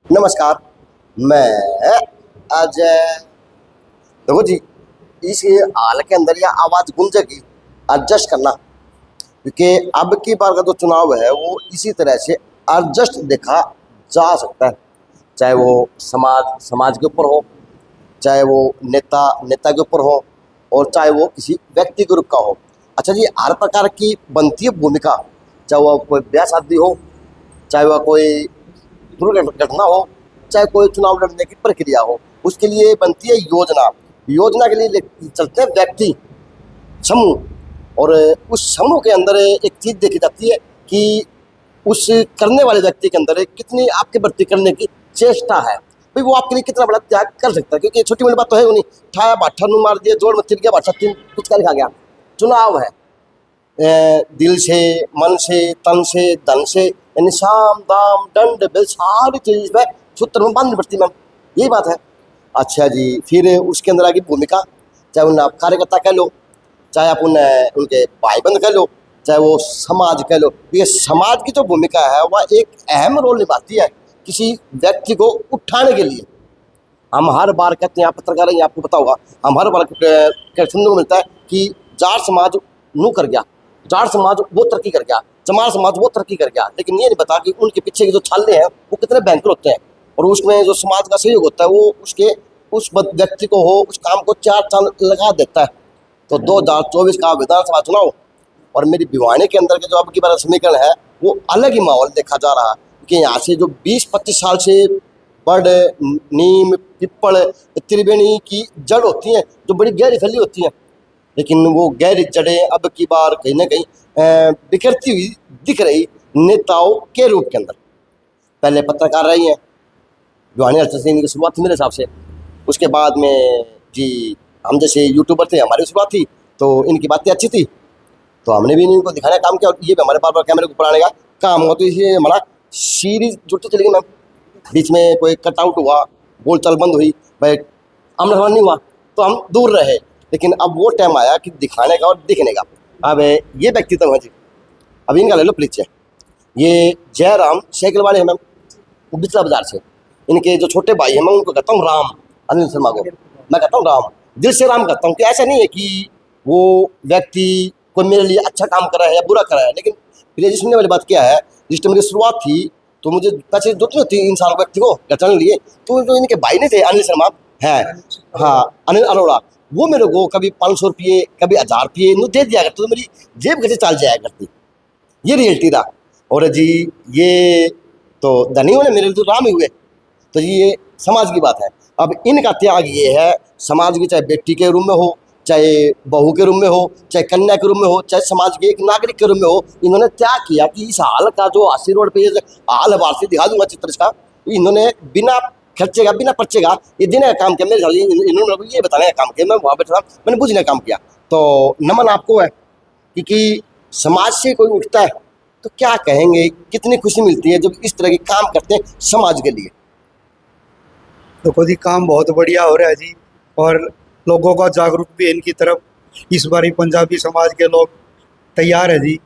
नमस्कार, मैं अजय। देखो जी, इस हाल के अंदर यह आवाज़ गूंजेगी, एडजस्ट करना, क्योंकि अब की बार का जो चुनाव है वो इसी तरह से एडजस्ट देखा जा सकता है। चाहे वो समाज के ऊपर हो, चाहे वो नेता के ऊपर हो, और चाहे वो किसी व्यक्ति के रूप का हो। अच्छा जी, हर प्रकार की बनती है भूमिका, चाहे वह कोई ब्याह शादी हो, चाहे वह कोई दुर्घटना हो, चाहे कोई चुनाव लड़ने की प्रक्रिया हो, उसके लिए बनती है योजना। योजना के लिए चलते हैं व्यक्ति समूह, और उस समूह के अंदर एक चीज़ देखी जाती है कि उस करने वाले व्यक्ति के अंदर कितनी आपके प्रति करने की चेष्टा है, भाई वो आपके लिए कितना बड़ा त्याग कर सकता है। क्योंकि छोटी मोटी बात तो है नहीं, ठाया बाठा नू मार दिया, जोड़ में तिल गया बाठा तीन कुछ का लिखा गया। चुनाव है दिल से, मन से, तन से, धन से, यानी साम दाम दंड बेल सारी चीज में सूत्र में बांधनी पड़ती मैम, यही बात है। अच्छा जी, फिर उसके अंदर आगे भूमिका, चाहे उन्हें आप कार्यकर्ता कह लो, चाहे आप उन्हें उनके भाईबंद कह लो, चाहे वो समाज कह लो। ये समाज की जो भूमिका है वह एक अहम रोल निभाती है किसी व्यक्ति को उठाने के लिए। हम हर बार कहते हैं, आप पत्रकार हैं, आपको पता होगा, हम हर बार सुनने को मिलता है कि जार समाज नू कर गया, जार समाज वो तरक्की कर गया, चमार समाज वो तरक्की कर गया, लेकिन ये नहीं पता कि उनके पीछे के जो छाले हैं वो कितने भयंकर होते हैं, और उसमें जो समाज का सहयोग होता है वो उस व्यक्ति को हो, उस काम को चार चांद लगा देता है। तो 2024 का विधानसभा चुनाव और मेरी भिवानी के अंदर के जो अब की बार समीकरण है वो अलग ही माहौल देखा जा रहा है, कि यहाँ से जो 20-25 साल से बड़, नीम, पिप्पल, त्रिवेणी की जड़ होती हैं जो बड़ी गहरी फैली होती हैं, लेकिन वो गहरी जड़ें अब की बार कहीं ना कहीं बिखरती हुई दिख रही नेताओं के रूप के अंदर। पहले पत्रकार रही हैं, भिवानी हलचल से इनकी शुरुआत थी मेरे हिसाब से। उसके बाद में जी हम जैसे यूट्यूबर थे, हमारी शुरुआत थी, तो इनकी बातें अच्छी थी तो हमने भी इनको दिखाने का काम किया, और ये भी हमारे बार बार कैमरे को ऊपर आने का काम हुआ, तो इसलिए हमारा सीरीज जुड़ती चली गई मैम। बीच में कोई कटआउट हुआ, बोल चाल बंद हुई, भाई आमना सामना नहीं हुआ तो हम दूर रहे, लेकिन अब वो टाइम आया कि दिखाने का और दिखने का। अब ये व्यक्तित्व है जी, अब इनका ले लो परिचय। ये जयराम साइकिल वाले हैं मैम, वो बिचला बाजार से। इनके जो छोटे भाई हैं, मैं उनको कहता हूँ राम, अनिल शर्मा को मैं कहता हूँ राम, दिल से राम कहता हूँ। कि ऐसा नहीं है कि वो व्यक्ति कोई मेरे लिए अच्छा काम कर रहा है या बुरा कर रहा है, लेकिन फिर सुनने वाली बात क्या है, जिस टाइम मेरी शुरुआत थी तो मुझे पैसे जरूरत नहीं होती इंसान व्यक्ति को बचाने लिए, तो जो इनके भाई नहीं थे, अनिल शर्मा है, हाँ अनिल अरोड़ा, वो मेरे को कभी 500 रुपये, कभी 1000 रुपये दे दिया करते, तो मेरी जेब कैसे चाल जाया करती, ये रियलिटी था। और जी ये तो धनी होने मेरे लिए तो राम ही हुए। तो ये समाज की बात है। अब इनका त्याग ये है समाज की, चाहे बेटी के रूप में हो, चाहे बहू के रूप में हो, चाहे कन्या के रूप में हो, चाहे समाज के एक नागरिक के रूप में हो, इन्होंने त्याग किया कि इस हाल का जो आशी रोड पे हाल है, वारसी दिखा दूंगा चित्र इसका, इन्होंने बिना खर्चे का, बिना पर्चे का ये देने का काम किया। मेरे इन्होंने ये बताने का काम किया, मैं वहाँ बैठा था, मैंने बुझने का काम किया। तो नमन आपको है, क्योंकि समाज से कोई उठता है तो क्या कहेंगे, कितनी खुशी मिलती है जब इस तरह के काम करते हैं समाज के लिए। देखो जी, काम बहुत बढ़िया हो रहा है जी, और लोगों का जागरूक भी है इनकी तरफ। इस बार पंजाबी समाज के लोग तैयार है जी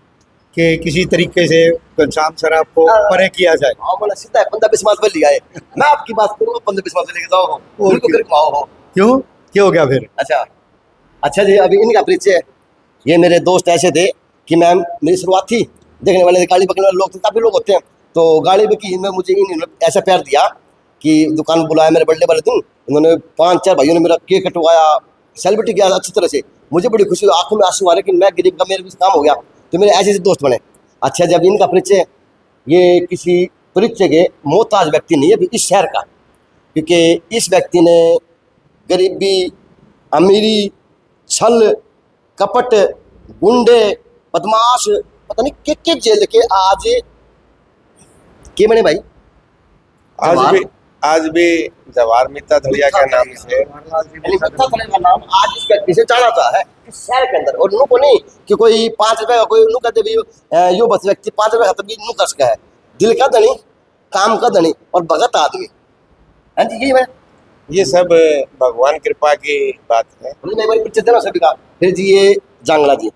कि किसी तरीके से घनश्याम सराफ को परे किया जाए। हाँ, बोला सीधा पंजाबी समाज में लिया है। मैं आपकी बात करूँगा, पंजाबी समाज में लेके जाओ, उनको फिर घुमाओ। क्यों क्या हो गया फिर? अच्छा जी, अभी इनका परिचय। ये मेरे दोस्त ऐसे थे कि मैम मेरी शुरुआत थी, देखने वाले गाड़ी पकड़ने वाले लोग थे, काफ़ी लोग होते हैं, तो गाड़ी में की में मुझे इन्होंने ऐसा प्यार दिया कि दुकान बुलाया मेरे बर्थडे वाले दिन, उन्होंने 5-4 भाइयों ने मेरा केक कटवाया, सेलिब्रिटी किया अच्छी तरह से। मुझे बड़ी खुशी, आंखों में आंसू आ रहे कि मैं गरीब का मेरे भी काम हो गया, तो मेरे ऐसे ऐसे दोस्त बने। अच्छा, जब इनका परिचय, ये किसी परिचय के मोहताज व्यक्ति नहीं है इस शहर का, क्योंकि इस व्यक्ति ने गरीबी, अमीरी, छल, कपट, गुंडे, बदमाश, पता नहीं के जेल के आज के बने भाई। आज भी जवाहर मित्ता धड़िया के नाम से का नाम आज इस व्यक्ति से जाना जाता है इस शहर के अंदर। और को नहीं कि कोई 5 रुपए का कोई नू कहते भी यो बस व्यक्ति 5 रुपए खाता भी नू कर सका है। दिल का धनी, काम का धनी और भगत आदमी। हाँ जी, यही मैं, ये सब भगवान कृपा की बात है। हमने एक बार परिचय देना सभी का। फिर जी ये जांगला जी,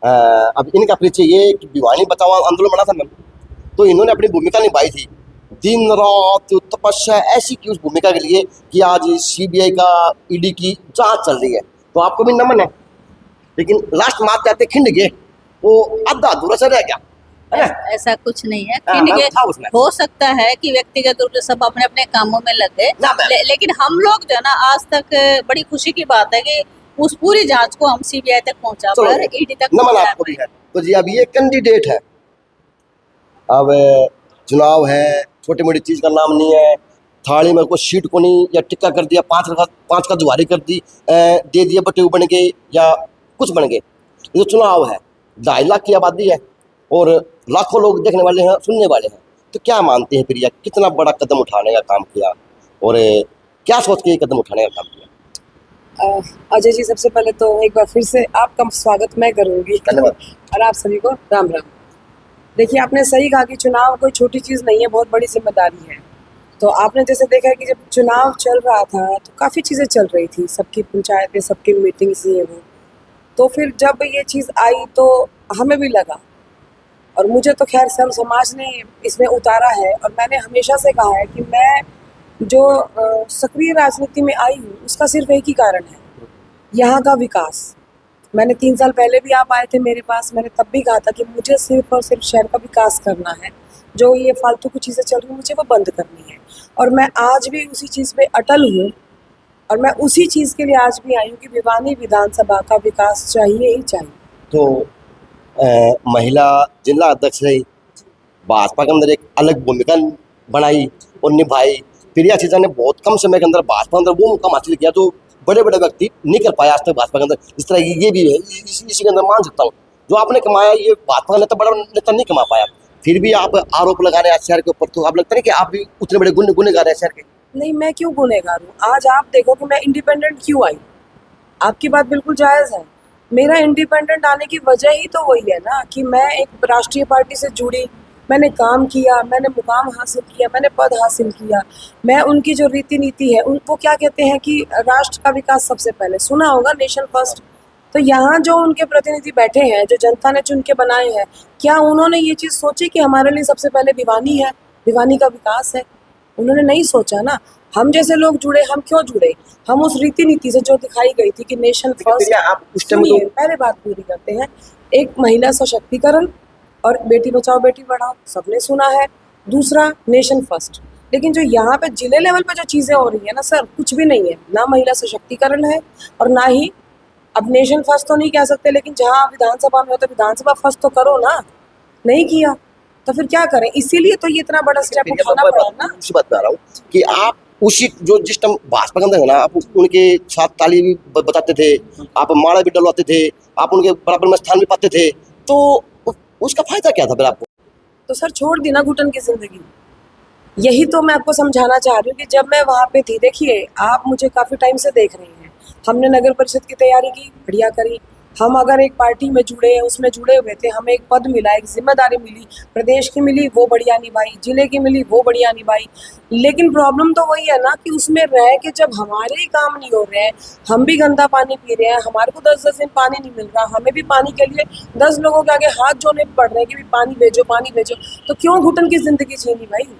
अब इनका परिचय ये कि भिवानी बचाओ आंदोलन बना था मैम, तो इन्होंने अपनी भूमिका निभाई थी दिन रात तपस्या ऐसी की उस भूमिका के लिए कि आज सीबीआई का ईडी की जांच चल रही है, तो आपको भी नमन है। लेकिन लास्ट में आते आते खिंड गए, वो आधा अधूरा सा रह गया, है ना? ऐसा कुछ नहीं है। हाँ, खिंड हाँ, गए, था उसमें। हो सकता है कि व्यक्तिगत रूप से सब अपने अपने कामों में लग गए, ना, मैं- लेकिन हम लोग जो है ना, आज तक बड़ी खुशी की बात है कि उस पूरी जांच को हम सीबीआई तक पहुंचा चलो, पाए, ईडी तक नमन पहुंचा आपको भी पाए। है। तो जी अब ये कैंडिडेट है, अब चुनाव है, छोटी मोटी चीज का नाम नहीं है। थाली में कोई सीट को नहीं या टिक्का कर दिया, पांच का जुआरी कर दी, दे दिए बटे बन गए या कुछ बन गए। ये तो चुनाव है, 2.5 लाख की आबादी है और लाखों लोग देखने वाले हैं, सुनने वाले हैं। तो क्या मानते हैं प्रिया, कितना बड़ा कदम उठाने का काम किया और क्या सोच के ये कदम उठाने का काम किया? अजय जी, सबसे पहले तो एक बार फिर से आपका स्वागत मैं करूंगी धन्यवाद। और आप सभी को राम राम। देखिए, आपने सही कहा कि चुनाव कोई छोटी चीज़ नहीं है, बहुत बड़ी जिम्मेदारी है। तो आपने जैसे देखा है कि जब चुनाव चल रहा था तो काफ़ी चीज़ें चल रही थी, सबकी पंचायतें, सबकी मीटिंग्स, ये वो। तो फिर जब ये चीज़ आई तो हमें भी लगा, और मुझे तो खैर सर्व समाज ने इसमें उतारा है। और मैंने हमेशा से कहा है कि मैं जो सक्रिय राजनीति में आई हूँ उसका सिर्फ एक ही कारण है, यहाँ का विकास। मैंने 3 साल पहले भी आप आए थे मेरे पास, मैंने तब भी कहा था कि मुझे सिर्फ और सिर्फ शहर का विकास करना है, जो ये फालतू की चीज़ें चल रही हैं मुझे वो बंद करनी है। और मैं आज भी उसी चीज़ पे अटल हूँ, और मैं उसी चीज़ के लिए आज भी आई हूँ कि भिवानी विधानसभा का विकास चाहिए ही चाहिए। तो महिला जिला अध्यक्ष रही, भाजपा के अंदर एक अलग भूमिका बनाई और निभाई। प्रिया चीजा ने बहुत कम समय के अंदर भाजपा के अंदर वो मुकाम हासिल किया जो बड़े बड़े व्यक्ति नहीं कर पाए आज तक भाजपा के अंदर। इस तरह ये भी है, इसी के अंदर मान सकता हूँ, जो आपने कमाया ये भाजपा का नेता, बड़ा नेता नहीं कमा पाया। फिर भी आप आरोप लगा रहे हैं शहर के ऊपर, तो आप लगता है कि आप भी उतने बड़े गुनेगार हैं शहर के? नहीं, मैं क्यों गुनहगार हूँ? आज आप देखो कि मैं इंडिपेंडेंट क्यों आई। आपकी बात बिल्कुल जायज़ है। मेरा इंडिपेंडेंट आने की वजह ही तो वही है ना कि मैं एक राष्ट्रीय पार्टी से जुड़ी, मैंने काम किया, मैंने मुकाम हासिल किया, मैंने पद हासिल किया। मैं उनकी जो रीति नीति है, उनको क्या कहते हैं कि राष्ट्र का विकास सबसे पहले, सुना होगा नेशन फर्स्ट। तो यहाँ जो उनके प्रतिनिधि बैठे हैं, जो जनता ने चुन के बनाए हैं, क्या उन्होंने ये चीज़ सोची कि हमारे लिए सबसे पहले भिवानी है, भिवानी का विकास है? उन्होंने नहीं सोचा ना। हम जैसे लोग जुड़े, हम क्यों जुड़े? हम उस रीति नीति से जो दिखाई गई थी कि नेशन फर्स्ट। प्रिया, आप उस टाइम सुनिए, पहले बात पूरी करते हैं। एक महिला सशक्तिकरण और बेटी बचाओ बेटी पढ़ाओ, सबने सुना है। दूसरा नेशन फर्स्ट। लेकिन जो यहाँ पे जिले लेवल पे जो चीज़ें हो रही है ना सर, कुछ भी नहीं है। ना महिला सशक्तिकरण है और ना ही, अब नेशन फर्स्ट तो नहीं कह सकते, लेकिन जहाँ विधानसभा में हो तो विधानसभा फर्स्ट तो करो ना। नहीं किया तो फिर क्या करें? इसीलिए तो ये इतना बड़ा स्टेप उठाना पड़ा ना। उसी बात पे आ रहा हूँ कि आप उसी जो जिस टाइम भाजपा के अंदर है ना, आप उनके साथ ताली भी बजाते थे, आप माला भी डलवाते थे, आप उनके बराबर में स्थान भी पाते थे, तो उसका फायदा क्या था फिर आपको? तो सर छोड़ दी ना घुटन की जिंदगी। यही तो मैं आपको समझाना चाह रही हूँ कि जब मैं वहाँ पे थी, देखिए आप मुझे काफ़ी टाइम से देख रही हैं, हमने नगर परिषद की तैयारी की, बढ़िया करी। हम अगर एक पार्टी में जुड़े, उसमें जुड़े हुए थे, हमें एक पद मिला, एक जिम्मेदारी मिली, प्रदेश की मिली वो बढ़िया निभाई, जिले की मिली वो बढ़िया निभाई। लेकिन प्रॉब्लम तो वही है ना कि उसमें रह के जब हमारे ही काम नहीं हो रहे हैं, हम भी गंदा पानी पी रहे हैं, हमारे को 10-10 दिन पानी नहीं मिल रहा, हमें भी पानी के लिए 10 लोगों के आगे हाथ जोड़ने पड़ रहे हैं कि भी पानी भेजो, पानी भेजो। तो क्यों घुटन की जिंदगी जीनी भाई,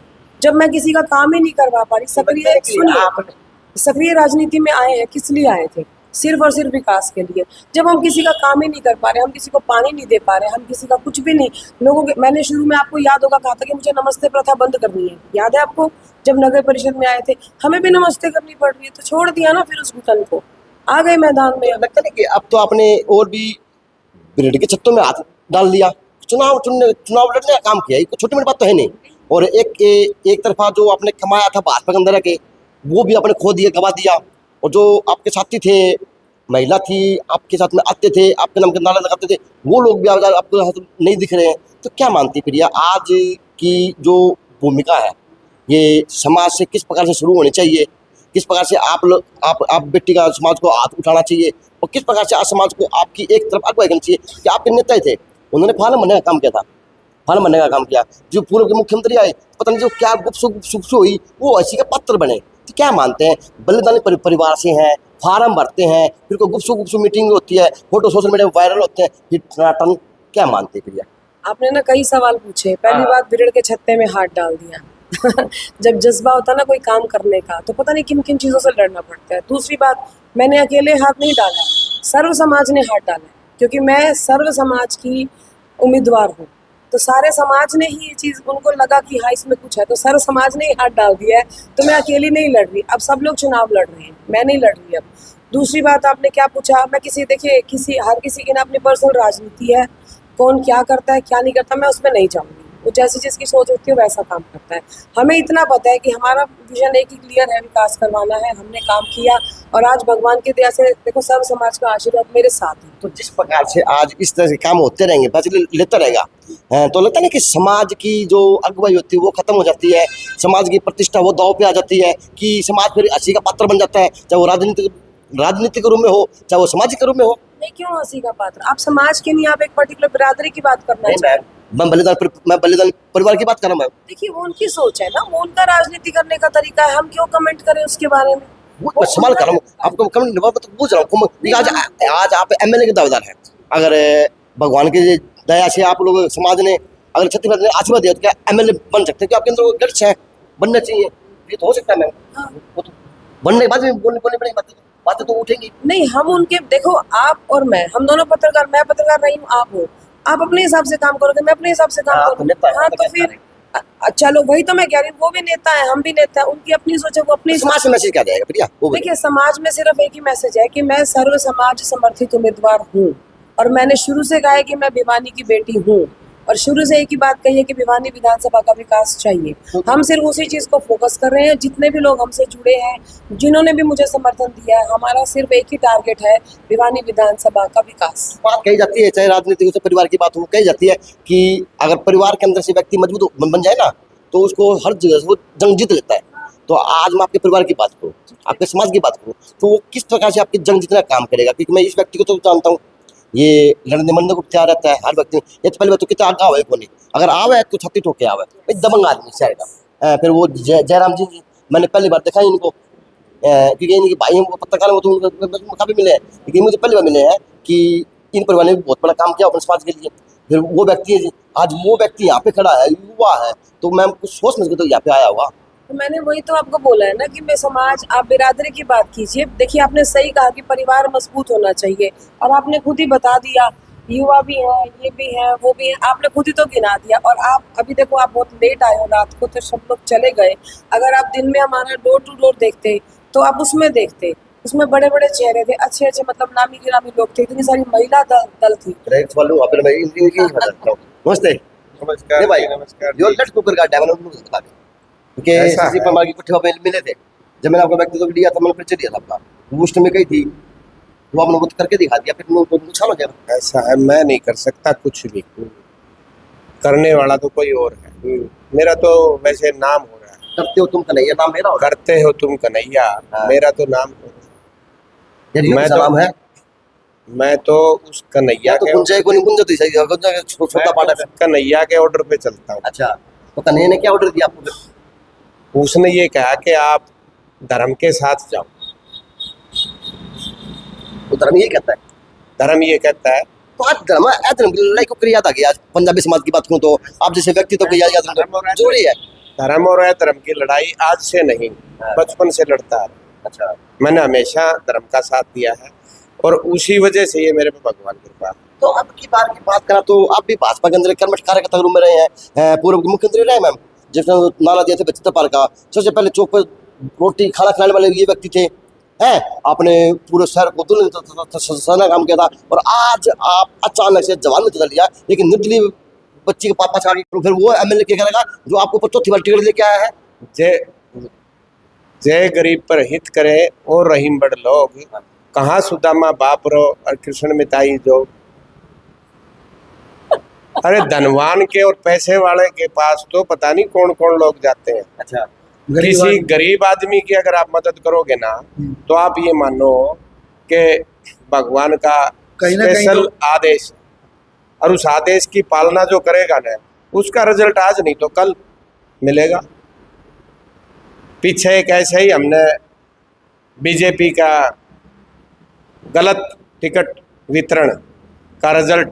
जब मैं किसी का काम ही नहीं करवा पा रही? सक्रिय, सुनिए, सक्रिय राजनीति में आए हैं, किस लिए आए थे? सिर्फ और सिर्फ विकास के लिए। जब हम किसी का काम ही नहीं कर पा रहे, हम किसी को पानी नहीं दे पा रहे, हम किसी का कुछ भी नहीं, लोगों के, मैंने शुरू में आपको याद होगा कहा था कि मुझे नमस्ते प्रथा बंद करनी है, याद है आपको? जब नगर परिषद में आए थे, हमें भी नमस्ते करनी पड़ रही है, तो छोड़ दिया ना फिर उस घुटन को, आ गए मैदान में। लगता नहीं कि अब तो आपने और भी ब्रिड के छत्तों में हाथ डाल दिया, चुनाव लड़ने का काम किया, छोटी मोटी बात तो है नहीं। और एक तरफा जो आपने कमाया था भाजपा के अंदर के, वो भी आपने खो दिया, गवा दिया। और जो आपके साथी थे, महिला थी, आपके साथ में आते थे, आपके नाम के नारा लगाते थे, वो लोग भी आपको नहीं दिख रहे हैं। तो क्या मानती प्रिया, आज की जो भूमिका है ये समाज से किस प्रकार से शुरू होनी चाहिए? किस प्रकार से आप बेटी का समाज को हाथ उठाना चाहिए, और किस प्रकार से आज समाज को आपकी एक तरफ अगुवाई करनी चाहिए? कि आपके नेता ही थे, उन्होंने फालम बनने का काम किया था, फालम बनने का काम किया। जो पूर्व के मुख्यमंत्री आए, पता नहीं जो क्या गुप्त हुई, वो ऐसी के पत्र बने। तो क्या मानते हैं, बलिदानी परिवार से हैं, फार्म भरते हैं, फिर कोई गुप्त मीटिंग होती है, फोटो सोशल मीडिया में वायरल होते हैं, फिर क्या मानते हैं प्रिया? आपने ना कई सवाल पूछे। पहली बात, बिरड़ के छत्ते में हाथ डाल दिया। जब जज्बा होता है ना कोई काम करने का, तो पता नहीं किन किन चीज़ों से लड़ना पड़ता है। दूसरी बात, मैंने अकेले हाथ नहीं डाला, सर्व समाज ने हाथ डाला है, क्योंकि मैं सर्व समाज की उम्मीदवार हूँ। तो सारे समाज ने ही ये चीज़, उनको लगा कि हाँ इसमें कुछ है, तो सर्व समाज ने ही हाथ डाल दिया है। तो मैं अकेली नहीं लड़ रही, अब सब लोग चुनाव लड़ रहे हैं, मैं नहीं लड़ रही अब। दूसरी बात, आपने क्या पूछा, मैं देखिए हर किसी की ना अपनी पर्सनल राजनीति है, कौन क्या करता है क्या नहीं करता, मैं उसमें नहीं जाऊँगी। वो जैसी जिसकी सोच होती है वैसा काम करता है। हमें इतना पता है कि हमारा विजन एक ही क्लियर है, विकास करवाना है। हमने काम किया और आज भगवान की दया से देखो सर्व समाज का आशीर्वाद मेरे साथ है। तो जिस प्रकार से आज इस तरह से काम होते रहेंगे, पैसे लेता रहेगा, तो लगता नहीं कि समाज की जो अगुवाई होती है वो खत्म हो जाती है, समाज की प्रतिष्ठा वो दांव पे आ जाती है, कि समाज फिर हंसी का पात्र बन जाता है, चाहे वो राजनीतिक रूप में हो, चाहे वो सामाजिक रूप में हो। नहीं, क्यों हंसी का पात्र? आप समाज के नहीं, आप एक पर्टिकुलर बिरादरी की बात करना है। मैं बलिदान परिवार की बात कर रहा हूँ। देखिए वो उनकी सोच है ना, वो उनका राजनीति करने का तरीका है, हम क्यों कमेंट करें उसके बारे में। मैं सवाल कर रहा हूँ आपको, कमेंट तो पूछ रहा हूँ। आज आप एमएलए के दावेदार हैं, अगर भगवान की दया से आप लोग समाज ने अगर छत्तीसगढ़ ने आशीर्वाद दिया तो क्या एमएलए बन सकते हैं? क्या आपके अंदर गट्स है, बनना चाहिए, ये तो हो सकता है मैम। हाँ। वो तो बनने के बाद में बोलनी पड़ेगी, बातें तो उठेंगी। नहीं, हम उनके, देखो आप और मैं, हम दोनों पत्रकार, मैं पत्रकार नहीं हूँ, आप हो, आप अपने हिसाब से काम करोगे, मैं अपने हिसाब से काम करूँगी। हाँ तो फिर चलो, वही तो मैं कह रही हूँ, वो भी नेता है, हम भी नेता है, उनकी अपनी सोच है, वो अपनी समाज से मैसेज क्या जाएगा भैया? देखिए समाज में सिर्फ एक ही मैसेज है कि मैं सर्व समाज समर्थित उम्मीदवार हूँ, और मैंने शुरू से कहा है कि मैं भिवानी की बेटी हूँ, और शुरू से एक ही बात कही है कि भिवानी विधानसभा का विकास चाहिए। हम सिर्फ उसी चीज़ को फोकस कर रहे हैं। जितने भी लोग हमसे जुड़े हैं, जिन्होंने भी मुझे समर्थन दिया है, हमारा सिर्फ एक ही टारगेट है, भिवानी विधानसभा का विकास। बात कही जाती है, चाहे राजनीति हो चाहे परिवार की बात हो, कही जाती है कि अगर परिवार के अंदर से व्यक्ति मजबूत बन जाए ना, तो उसको हर जगह से वो जंग जीत लेता है। तो आज मैं आपके परिवार की बात करूँ, आपके समाज की बात करूँ, तो वो किस प्रकार से आपकी जंग जीतना काम करेगा? क्योंकि मैं इस व्यक्ति को तो जानता हूँ, ये लड़ने मरने को तैयार रहता है हर व्यक्ति। ये तो पहले बात तो कितना आगा हुआ है, कोई अगर आवे तो छत्ती ठोके आवे, दबंग आदमी शहर का। फिर वो जयराम जी मैंने पहली बार देखा इनको, क्योंकि इनके भाई वो पत्रकार वो तो काफ़ी मिले हैं, लेकिन मुझे पहली बार मिले हैं कि इन परिवार ने बहुत बड़ा काम किया अपने समाज के लिए। फिर वो व्यक्ति है, आज वो व्यक्ति यहाँ पे खड़ा है, युवा है, तो मैं कुछ सोच समझ के तो यहाँ पे आया हुआ। तो मैंने वही तो आपको बोला है ना कि मैं समाज, आप बिरादरी की बात कीजिए। देखिए आपने सही कहा कि परिवार मजबूत होना चाहिए, और आपने खुद ही बता दिया, युवा भी हैं, ये भी हैं, वो भी हैं, आपने खुद ही तो गिना दिया। और आप अभी देखो, आप बहुत लेट आए हो रात को, तो सब लोग चले गए। अगर आप दिन में हमारा डोर टू डोर देखते तो आप उसमें देखते, उसमें बड़े बड़े चेहरे थे, अच्छे अच्छे, मतलब नामी गिरामी लोग थे, इतनी सारी महिला दल थी। नमस्ते नमस्कार भाई, नमस्कार जो लट कुकर का डायमंड उनको बता दें, क्योंकि ऐसा सीसी है। परमार की कुछ मिले थे। जब मैंने आपका व्यक्तित्व लिया था, मैंने परिचय दिया था अपना, उस टाइम में कही थी, वो आपने वो करके दिखा दिया, फिर उनको नुकसान हो जाएगा। ऐसा है, मैं नहीं कर सकता कुछ भी, करने वाला तो कोई और है। मेरा तो वैसे नाम हो रहा है, करते हो तुम कन्हैया, नाम मेरा हो करते हो तुम कन्हैया, हाँ। मेरा तो नाम हो रहा है। मैं तो सलाम है, मैं तो उस कन्हैया तो के गुंजाई को नहीं गुंजती सही, छोटा पाटा है। कन्हैया के ऑर्डर पे चलता हूँ। अच्छा, तो कन्हैया ने क्या ऑर्डर दिया आपको? उसने ये कहा कि आप धर्म के साथ जाओ। तो धर्म ये कहता है, धर्म ये कहता है, तो आज धर्म की लड़ाई को कर याद आ गई। आज पंजाबी समाज की बात करूँ तो आप जैसे व्यक्ति तो याद जोड़ी है। धर्म और अधर्म की लड़ाई आज से नहीं, बचपन से लड़ता है। अच्छा, मैंने हमेशा धर्म का साथ दिया है, और उसी वजह से ये मेरे पे भगवान की कृपा है। तो अब की बार की बात करा तो आप भी भाजपा के अंदर कर्मठ कार्यकर्ता रूप में रहे हैं, पूर्व मुख्यमंत्री रहे मैम, जिसने नारा दिया था 75 पार का, सबसे पहले चौक पर रोटी खाना खिलाने वाले ये व्यक्ति थे। हैं, आपने पूरे शहर को दुनिया काम किया था, और आज आप अचानक से जवान में बदल लिया, लेकिन निर्दलीय बच्ची के पापा छाड़ी, तो फिर वो एमएलए क्या करेगा जो आपको ऊपर चौथी बार टिकट लेके आया है? जय जय गरीब पर हित करे और रहीम बड़ लोग, कहाँ सुदामा बाप रो और कृष्ण मिताई जो। अरे धनवान के और पैसे वाले के पास तो पता नहीं कौन कौन लोग जाते हैं। अच्छा, किसी गरीब आदमी की अगर आप मदद करोगे ना, तो आप ये मानो कि भगवान का कहीं ना कहीं स्पेशल आदेश, और उस आदेश की पालना जो करेगा ना, उसका रिजल्ट आज नहीं तो कल मिलेगा। पीछे एक ऐसे ही हमने बीजेपी का गलत टिकट वितरण का रिजल्ट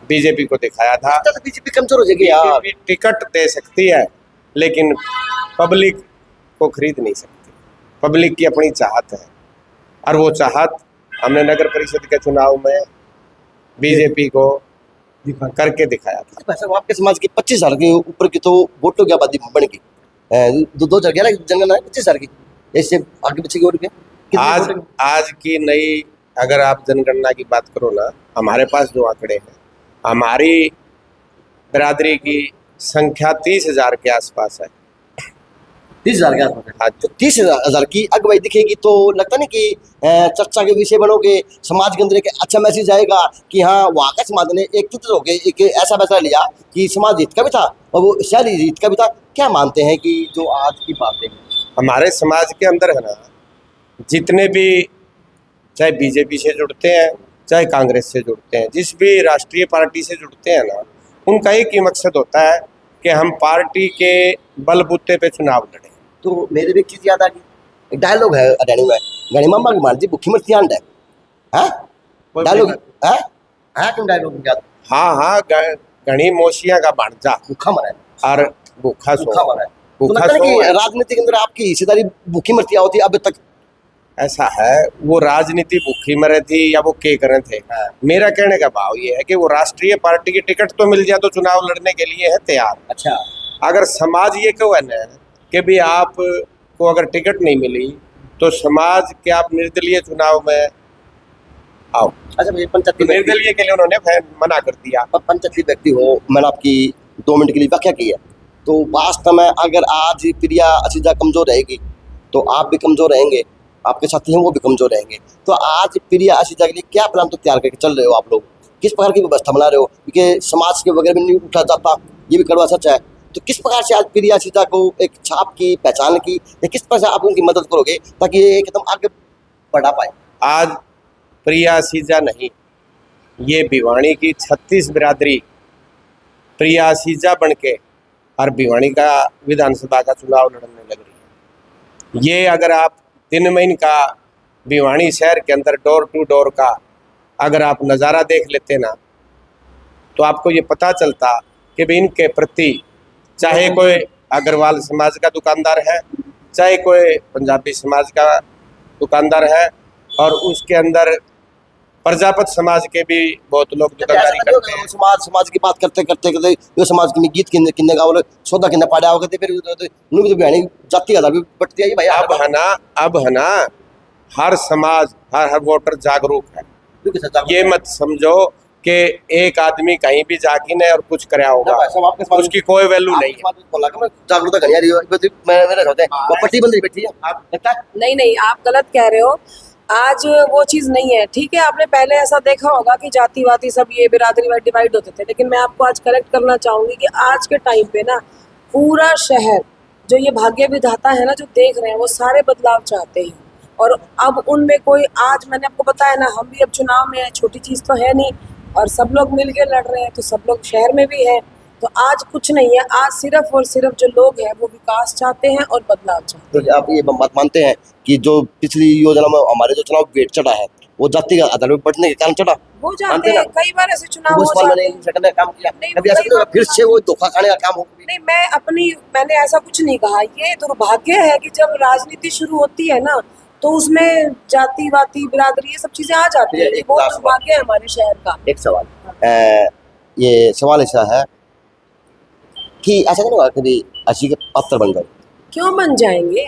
बीजेपी को दिखाया था। बीजेपी कमजोर हो जाएगी यार। बीजेपी टिकट दे सकती है, लेकिन पब्लिक को खरीद नहीं सकती। पब्लिक की अपनी चाहत है और वो चाहत हमने नगर परिषद के चुनाव में बीजेपी को करके दिखाया था। वैसे आपके समाज की 25,000 के ऊपर की तो वोटों की आबादी बन गई। 2011 की जनगणना है 25,000 की, ऐसे आगे पीछे की वोट के आज की नई अगर आप जनगणना की बात करो ना, हमारे पास जो आंकड़े हैं, हमारी बिरादरी की संख्या 30,000 के आसपास है। 30,000 के आसपास है। हाँ, तो 30,000 की अगुवाई दिखेगी तो लगता नहीं कि चर्चा के विषय बनोगे, समाज के अंदर एक अच्छा मैसेज आएगा कि हाँ वहाँ का समाज ने एक चित्र हो गए, एक ऐसा फैसला लिया कि समाज हित का भी था और वो शहरी हित का भी था। क्या मानते हैं कि जो आज की बात है हमारे समाज के अंदर है ना, जितने भी चाहे बीजेपी से जुड़ते हैं चाहे कांग्रेस से जुड़ते हैं, जिस भी राष्ट्रीय पार्टी से जुड़ते हैं ना, उनका एक ही मकसद होता है कि हम पार्टी के बलबूते पे चुनाव लड़ें। तो मेरे भी एक चीज़ याद आ गई, एक डायलॉग है अडानी में, गणी मामा की मान जी भूखी मरती आंड है। हाँ डायलॉग है, हाँ क्यों डायलॉग याद? हाँ, घनी मोशिया का भांजा भूखा मरा है और भूखा भूखा सो मरा है। तो लगता है कि राजनीति के अंदर आपकी हिस्सेदारी भूखी मरती होती है अब तक। ऐसा है, वो राजनीति भूखी मरे थी या वो के करे थे। मेरा कहने का भाव ये है कि वो राष्ट्रीय पार्टी की टिकट तो मिल जाए तो चुनाव लड़ने के लिए है तैयार। अच्छा, अगर समाज ये कहो ना कि भी आप को अगर टिकट नहीं मिली तो समाज के आप निर्दलीय चुनाव में आओ। अच्छा भैया पंचायती निर्दलीय के लिए उन्होंने मना कर दिया। पंचायती व्यक्ति हो, मैंने आपकी 2 मिनट के लिए व्याख्या की है, तो वास्तव में अगर आज प्रिया असीजा कमजोर रहेगी तो आप भी कमजोर रहेंगे, आपके साथी हैं वो भी कमजोर रहेंगे। तो आज प्रिया असीजा के लिए क्या प्लान तो तैयार करके चल रहे हो आप लोग, किस प्रकार की व्यवस्था बना रहे हो? क्योंकि समाज के वगैरह में नहीं उठा जाता, ये भी कड़वा सच है। तो किस प्रकार से आज प्रिया असीजा को एक छाप की पहचान की, या किस प्रकार से आप उनकी मदद करोगे ताकि ये एकदम आगे बढ़ा पाए? आज प्रिया असीजा नहीं, ये भिवानी की 36 बिरादरी प्रिया असीजा बन के और भिवानी का विधानसभा का चुनाव लड़ने लग रही है। ये अगर आप 3 महीने का भिवानी शहर के अंदर डोर टू डोर का अगर आप नज़ारा देख लेते ना, तो आपको ये पता चलता कि भी इनके प्रति चाहे कोई अग्रवाल समाज का दुकानदार है, चाहे कोई पंजाबी समाज का दुकानदार है, और उसके अंदर प्रजापत समाज के भी बहुत लोग दुकानदारी करते हैं। समाज की बात करते करते करते यो समाज की गीत किन्ने गावल सौदा किन्ने पाड़ा हो गए, फिर नु भी तो बहनी जाति आधार भी बढ़ती है भाई। अब है ना हर समाज हर वोटर जागरूक है। ये मत समझो कि एक आदमी कहीं भी जाके नहीं और कुछ कराया होगा, उसकी कोई वैल्यू नहीं है। जागरूकता करनी आ रही है, मेरे होते हैं वो पट्टी बंदी बैठी है, आप लगता है? नहीं, आप गलत कह रहे हो। आज वो चीज़ नहीं है। ठीक है, आपने पहले ऐसा देखा होगा कि जातिवादी सब ये बिरादरी वाइज डिवाइड होते थे, लेकिन मैं आपको आज करेक्ट करना चाहूँगी कि आज के टाइम पे ना पूरा शहर जो ये भाग्य विधाता है ना, जो देख रहे हैं, वो सारे बदलाव चाहते हैं। और अब उनमें कोई, आज मैंने आपको बताया ना, हम भी अब चुनाव में है, छोटी चीज़ तो है नहीं, और सब लोग मिल के लड़ रहे हैं, तो सब लोग शहर में भी है। तो आज कुछ नहीं है, आज सिर्फ और सिर्फ जो लोग हैं वो विकास चाहते हैं और बदलाव चाहते हैं। तो आप ये बात मानते हैं कि जो पिछली योजना में हमारे जो चुनाव वेट चढ़ा है वो जाति का आधार पर बढ़ने के कारण चढ़ा हो जाते हैं, कई बार ऐसे चुनाव हो जाते हैं। काम किया कभी ऐसा नहीं फिर से वो धोखा खाने का काम हो? नहीं, मैंने ऐसा कुछ नहीं कहा। ये दुर्भाग्य है कि जब राजनीति शुरू होती है ना, तो उसमें जातिवादी बिरादरी ये सब चीजें आ जाती है। वो दुर्भाग्य है हमारे शहर का। एक सवाल, ये सवाल ऐसा है कि ऐसा नहीं होगा कभी असी के पात्र बन जाए? क्यों बन जाएंगे?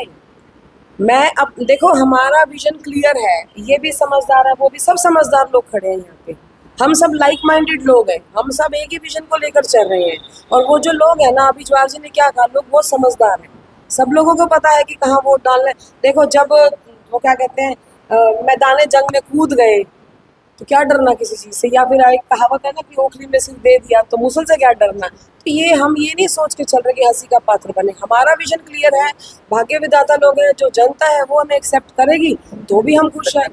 मैं अब देखो, हमारा विजन क्लियर है, ये भी समझदार है, वो भी, सब समझदार लोग खड़े हैं यहाँ पे। हम सब लाइक माइंडेड लोग हैं, हम सब एक ही विजन को लेकर चल रहे हैं। और वो जो लोग हैं ना, अभी जवाहर जी ने क्या कहा, लोग बहुत समझदार हैं। सब लोगों को पता है कि कहाँ वोट डालना है। देखो, जब वो क्या कहते हैं, मैदान जंग में कूद गए तो क्या डरना किसी चीज़ से? या फिर एक कहावत है ना कि ओखली में सिर दे दिया तो मुसल से क्या डरना? तो ये हम ये नहीं सोच के चल रहे कि हंसी का पात्र बने। हमारा विजन क्लियर है, भाग्य विधाता लोग हैं, जो जनता है वो हमें एक्सेप्ट करेगी तो भी हम खुश हैं।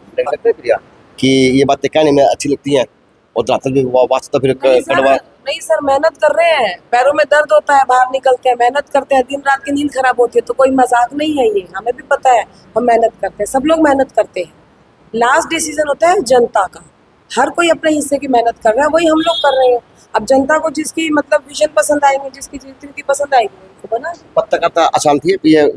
कि ये बातें कहने में अच्छी लगती हैं और रात में वास्तव फिर कड़वा। नहीं सर, मेहनत कर रहे हैं, पैरों में दर्द होता है, बाहर निकलते हैं, मेहनत करते हैं, दिन रात की नींद खराब होती है, तो कोई मजाक नहीं है ये, हमें भी पता है। हम मेहनत करते हैं, सब लोग मेहनत करते हैं। लास्ट डिसीजन होता है जनता का, हर कोई अपने हिस्से की मेहनत कर रहा है, वही हम लोग कर रहे हैं। अब जनता को जिसकी मतलब विजन पसंद आएंगे, जिसकी रीति पसंद आएगी उनको बना दें। पत्रकारिता आसान थी, ये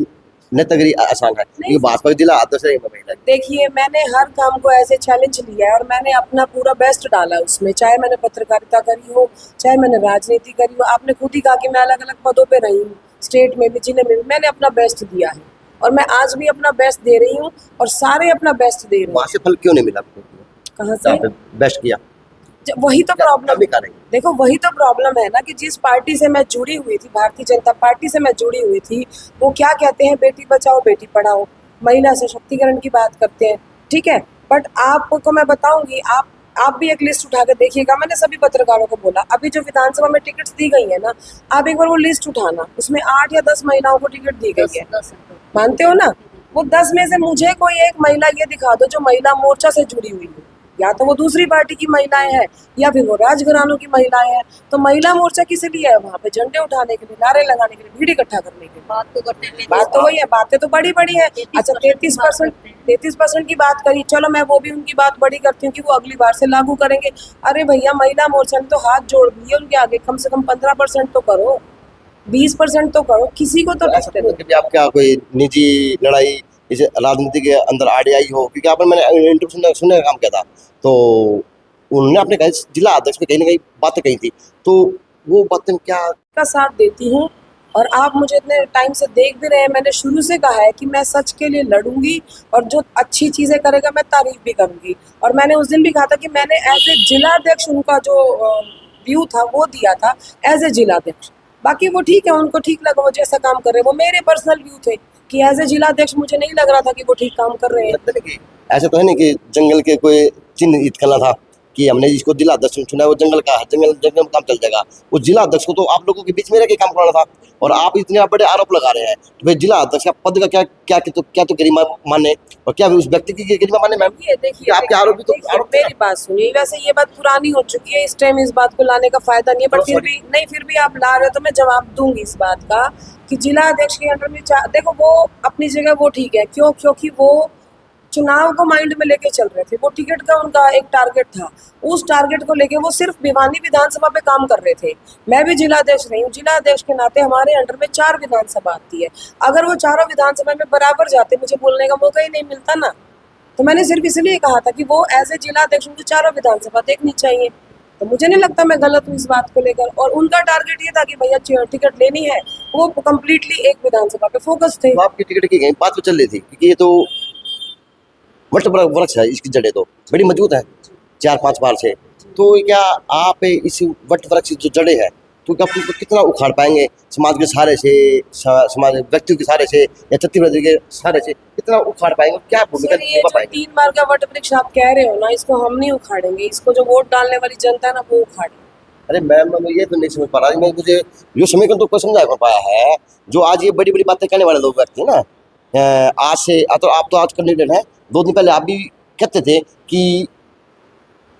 नेतागिरी आसान है, ये भाजपा जिला अध्यक्ष है महिला। देखिए, मैंने हर काम को ऐसे चैलेंज लिया है और मैंने अपना पूरा बेस्ट डाला उसमें, चाहे मैंने पत्रकारिता करी हो, चाहे मैंने राजनीति करी हो। आपने खुद ही कहा कि मैं अलग अलग पदों पे रही हूँ, स्टेट में भी, जिले में भी, मैंने अपना बेस्ट दिया है और मैं आज भी अपना बेस्ट दे रही हूँ और सारे अपना बेस्ट दे रहे वहाँ हैं। से फल क्यों नहीं मिला आपको? कहाँ से? बेस्ट किया, वही तो प्रॉब्लम कमी का नहीं। देखो, वही तो प्रॉब्लम है ना कि जिस पार्टी से मैं जुड़ी हुई थी, भारतीय जनता पार्टी से मैं जुड़ी हुई थी, वो क्या कहते हैं, बेटी बचाओ बेटी पढ़ाओ, महिला सशक्तिकरण की बात करते हैं, ठीक है। बट आपको मैं बताऊंगी, आप भी एक लिस्ट उठा के देखिएगा। मैंने सभी पत्रकारों को बोला, अभी जो विधानसभा में टिकट्स दी गई है ना, आप एक बार वो लिस्ट उठाना, उसमें 8 या 10 महिलाओं को टिकट दी गई है, मानते हो ना? वो 10 में से मुझे कोई एक महिला ये दिखा दो जो महिला मोर्चा से जुड़ी हुई है, या तो वो दूसरी पार्टी की महिलाएं हैं या फिर वो राजघरानों की महिलाएं हैं। तो महिला मोर्चा किस लिए है? वहाँ पे झंडे उठाने के लिए, नारे लगाने के लिए, भीड़ इकट्ठा करने के लिए। बात तो वही है, बातें तो बड़ी बड़ी है। अच्छा, 33% की बात करी, चलो मैं वो भी उनकी बात बड़ी करती हूँ कि वो अगली बार से लागू करेंगे। अरे भैया, महिला मोर्चा ने तो हाथ जोड़ दिए उनके आगे, कम से कम 15% तो करो, 20% तो करो, किसी को तो ऐसा नहीं है कि आप क्या कोई निजी लड़ाई इसे राजनीति के अंदर आड़ी आई हो, क्योंकि आपने मैंने इंटरव्यू सुनने का काम किया था, तो उन्होंने अपने कहा जिला अध्यक्ष में कहीं ना कहीं बातें कही थी, तो वो बातें क्या का साथ देती हूँ। और आप मुझे इतने टाइम से देख भी रहे हैं, मैंने शुरू से कहा है कि मैं सच के लिए लड़ूंगी और जो अच्छी चीज़ें करेगा मैं तारीफ भी करूंगी। और मैंने उस दिन भी कहा था कि मैंने एज ए जिलाध्यक्ष उनका जो व्यू था वो दिया था एज ए जिलाध्यक्ष। बाकी वो ठीक है, उनको ठीक लगा, वो जैसा काम कर रहे हैं, वो मेरे पर्सनल व्यू थे कि एज ए जिलाध्यक्ष मुझे नहीं लग रहा था कि वो ठीक काम कर रहे हैं। ऐसा तो है नहीं कि जंगल के कोई चिन्ह ईद करना था कि हमने इसको जिला अध्यक्ष चुना है, वो जंगल का है, जंगल जंगल में काम चल जाएगा। उस जिला अध्यक्ष को तो आप लोगों के बीच में रह के काम कराना था, और आप इतने बड़े आरोप लगा रहे हैं, तो भाई जिला अध्यक्ष का पद का क्या तो गरिमा माने और क्या उस व्यक्ति की गरिमा माने? मैम, देखिए आपके आरोप भी तो आरोप मेरी बात सुनिए, वैसे ये बात पुरानी हो चुकी है, इस टाइम इस बात को लाने का फायदा नहीं है, बट फिर भी आप ला रहे हो तो मैं जवाब दूंगी इस बात का कि जिला अध्यक्ष के अंडर में देखो, वो अपनी जगह वो ठीक है, क्यों? क्योंकि वो चुनाव को माइंड में लेके चल रहे थे, वो टिकट का उनका एक टारगेट था, उस टारगेट को लेके वो सिर्फ भिवानी विधानसभा पे काम कर रहे थे। मैं भी जिला अध्यक्ष रही हूँ, जिला अध्यक्ष के नाते हमारे अंडर में 4 विधानसभा आती है। अगर वो चारों विधानसभा में बराबर जाते, मुझे बोलने का मौका ही नहीं मिलता ना। तो मैंने सिर्फ इसलिए कहा था कि वो एज ए जिला अध्यक्ष उनको 4 विधानसभा देखनी चाहिए। तो मुझे नहीं लगता मैं गलत हूँ इस बात को लेकर। और उनका टारगेट ये था कि भैया टिकट लेनी है, वो कम्प्लीटली एक विधानसभा पे फोकस थे। तो आपकी टिकट की कहीं बात तो चल रही थी, क्योंकि ये तो वट वृक्ष है, इसकी जड़ें तो बड़ी मजबूत है 4-5 बार से। तो क्या आप इस वट वृक्ष की जो जड़ें हैं, तो क्या आप कितना उखाड़ पाएंगे समाज के सहारे से, समाज व्यक्तियों के सहारे से या छत्तीसगढ़ के सहारे से, कितना उखाड़ पाएंगे? क्या भूमिका निभा पाएंगे? 3 बार का वट वृक्ष आप कह रहे हो ना, इसको हम नहीं उखाड़ेंगे, इसको जो वोट डालने वाली जनता है ना, वो उखाड़े। अरे मैम, मैं ये तो नहीं समझ पा रहा, मैं मुझे जो समीकरण तो कोई समझा नहीं पाया है। जो आज ये बड़ी बड़ी बातें कहने वाले लोग व्यक्ति ना, आज से तो आप तो आज कैंडिडेट हैं, 2 दिन पहले आप भी कहते थे कि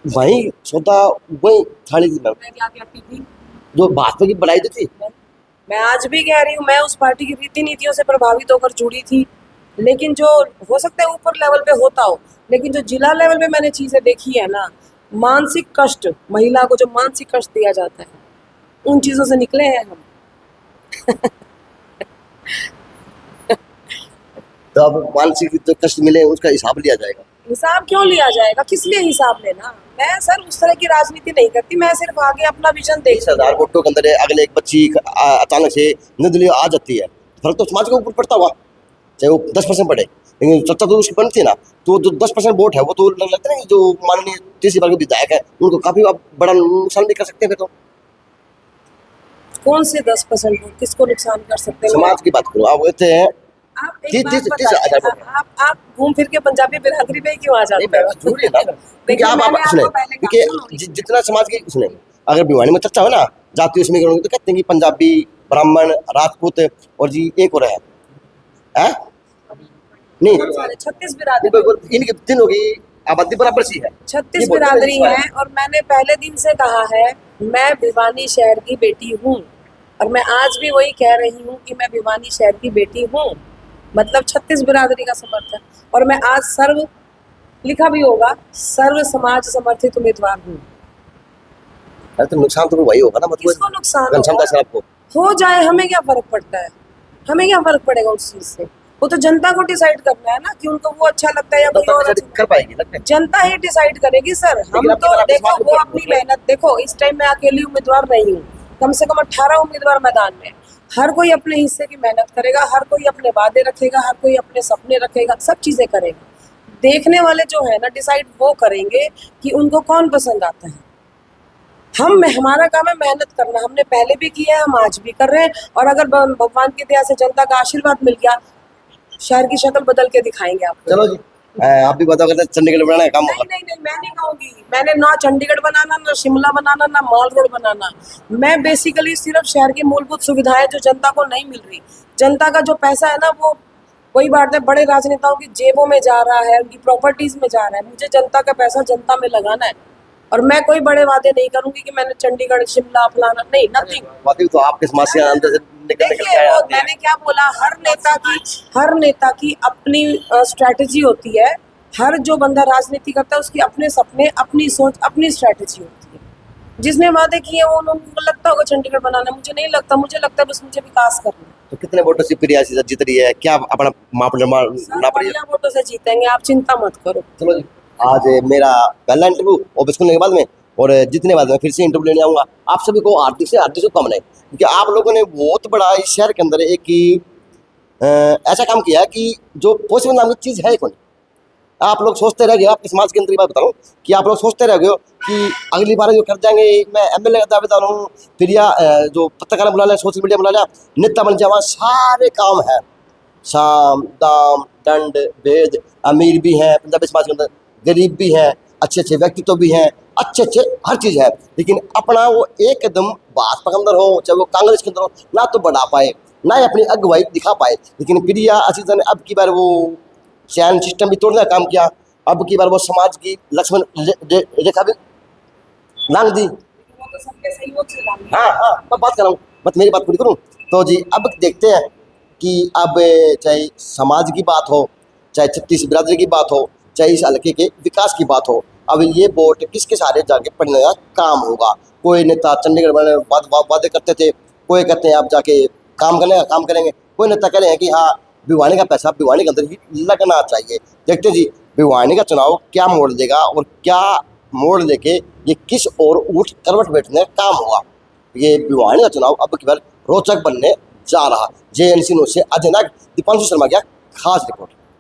वही सौदा वही थाली थी। मैं क्या कहती थी? जो भाजपा की बनाई थी। मैं आज भी कह रही हूँ, मैं उस पार्टी की रीति नीतियों से प्रभावित होकर जुड़ी थी, लेकिन जो हो सकता है ऊपर लेवल पे होता हो, लेकिन जो जिला लेवल पे मैंने चीजें देखी है ना, मानसिक कष्ट, महिला को जो मानसिक कष्ट दिया जाता है, उन चीजों से निकले हैं हम। तो अब मानसिक जो कष्ट मिले उसका हिसाब लिया जाएगा। हिसाब क्यों लिया जाएगा? किस लिए हिसाब लेना? मैं सर उस तरह की राजनीति नहीं करती, मैं सिर्फ आगे अपना विजन देख 20,000 वोटों के अंदर अगले एक बच्ची अचानक से निर्दलीय आ जाती है, फर्क तो समाज के ऊपर पड़ता हुआ, चाहे वो 10% पड़े, लेकिन चर्चा तो उसकी बनती है ना। तो जो 10% वोट है वो तो लगता है जो माननीय तीसरी बार के विधायक है उनको काफी बड़ा नुकसान भी कर सकते हैं। तो कौन से 10% वोट किसको नुकसान कर सकते हैं? समाज की बात करो, आप कहते हैं आप एक बात बताइए, आप घूम फिर के पंजाबी बिरादरी पे क्यों आ जाते हैं? क्योंकि आप सुने, क्योंकि जितना समाज की सुने, अगर भिवानी में चर्चा हो ना जातीय समीकरण तो कहते हैं कि पंजाबी, ब्राह्मण, राजपूत और जी एक हो रहा है नहीं 36 बिरादरी, इनकी दिन होगी आबादी बराबर सी है, 36 बिरादरी है। और मैंने पहले दिन से कहा है मैं भिवानी शहर की बेटी हूँ, और मैं आज भी वही कह रही हूँ कि मैं भिवानी शहर की बेटी हूँ, मतलब 36 बिरादरी का समर्थन। और मैं आज सर्व, लिखा भी होगा, सर्व समाज समर्थित उम्मीदवार हूँ। अरे तो नुकसान तो वही होगा ना, किसको मतलब नुकसान घनश्याम दास होगा? आपको। हो जाए, हमें क्या फर्क पड़ता है? हमें क्या फर्क पड़ेगा उस चीज से? वो तो जनता को डिसाइड करना है ना कि उनको वो अच्छा लगता है या कोई और अच्छा। कर पाएगी लगता है। जनता ही डिसाइड करेगी सर। हम लेकिन आपकी तो बात देखो समाज वो में अपनी मेहनत, देखो इस टाइम मैं अकेली उम्मीदवार नहीं हूँ, कम से कम 18 उम्मीदवार मैदान में। हर कोई अपने हिस्से की मेहनत करेगा, हर कोई अपने वादे रखेगा, हर कोई अपने सपने रखेगा, सब चीजें करेगा। देखने वाले जो है ना डिसाइड वो करेंगे कि उनको कौन पसंद आता है। हमारा काम है मेहनत करना, हमने पहले भी किया है, हम आज भी कर रहे हैं। और अगर भगवान की दया से जनता का आशीर्वाद मिल गया, शहर की शक्ल बदल के दिखाएंगे आपको। चलो जी, आप भी बताओ कहते चंडीगढ़ बनाना है काम नहीं होगा। नहीं नहीं, मैं नहीं कहूंगी। मैंने ना चंडीगढ़ बनाना, ना शिमला बनाना, ना मॉल रोड बनाना। मैं बेसिकली सिर्फ शहर की मूलभूत सुविधाएं जो जनता को नहीं मिल रही, जनता का जो पैसा है ना, वो वही बात है, बड़े राजनेताओं की जेबों में जा रहा है, उनकी प्रॉपर्टीज में जा रहा है। मुझे जनता का पैसा जनता में लगाना है, और मैं कोई बड़े वादे नहीं करूंगी कि मैंने चंडीगढ़ शिमला फलाना, नहीं, नथिंग। वादी तो आपके समाज से अंदर से निकल निकल के देखिए आए वो आते हैं। मैंने क्या बोला, हर नेता की अपनी स्ट्रैटेजी होती है। हर जो बंदा राजनीति करता है उसकी अपने सपने, अपनी सोच, अपनी स्ट्रैटेजी होती है। जिसने वादे किए वो उनको लगता होगा चंडीगढ़ बनाना, मुझे नहीं लगता। मुझे लगता है बस मुझे विकास करना है। तो कितने वोटों से प्रिया सीधा जीत रही है, क्या अपना मापदंड सर, ना पड़ी है? बढ़िया वोटों से जीतेंगे, आप चिंता मत करो। चलो जी, आज मेरा पहला इंटरव्यू ऑफिस खुलने के बाद में, और जितने बाद में फिर से इंटरव्यू लेने आऊँगा। आप सभी को हार्दिक शुभकामनाएं, क्योंकि आप लोगों ने बहुत बड़ा इस शहर के अंदर एक ही ऐसा काम किया है कि जो पॉसिबल नाम की चीज़ है ही कौन। आप लोग सोचते रह गए, आपके समाज के अंदर की बात बता रहा हूँ कि आप लोग सोचते रह गए हो कि अगली बार जो कर जाएंगे, मैं एमएलए का दावेदार हूँ, फिर या जो पत्रकार बुला लिया, सोशल मीडिया बुला लिया, नेता बन जावा, सारे काम है। साम दाम दंड भेद, अमीर भी हैं पंजाबी समाज के अंदर, गरीब भी हैं, अच्छे अच्छे व्यक्तित्व भी हैं, अच्छे अच्छे हर चीज़ है। लेकिन अपना वो एक कदम भाजपा के अंदर हो, चाहे वो कांग्रेस के अंदर हो, ना तो बढ़ा पाए, ना ही अपनी अगुवाई दिखा पाए। लेकिन प्रिया असीजा ने अब की बार वो चयन सिस्टम भी तोड़ने का काम किया। अब की बार वो समाज की लक्ष्मण रेखा भी लांग दी। वो तो सबके सहयोग से लाएंगे। हाँ हाँ, मैं बात कर रहा हूँ, बस मेरी बात पूरी करूँ। तो जी अब देखते हैं कि अब चाहे समाज की बात हो, चाहे छत्तीस बिरादरी की बात हो, चाहे इस हल्के के विकास की बात हो, अब ये वोट किसके सहारे जाके पड़ने का काम होगा। कोई नेता चंडीगढ़ में वादे करते थे, कोई कहते हैं आप जाके काम करने का काम करेंगे, कोई नेता कह रहे हैं कि हाँ भिवानी का पैसा भिवानी के अंदर ही लगना चाहिए। देखते जी भिवानी का चुनाव क्या मोड़ देगा और क्या मोड़ लेके ये किस और ऊँट करवट बैठने का काम होगा। ये भिवानी का चुनाव अब की बार रोचक बनने जा रहा। JNC न्यूज़ से अजय नाग, दीपांशु शर्मा की खास रिपोर्ट।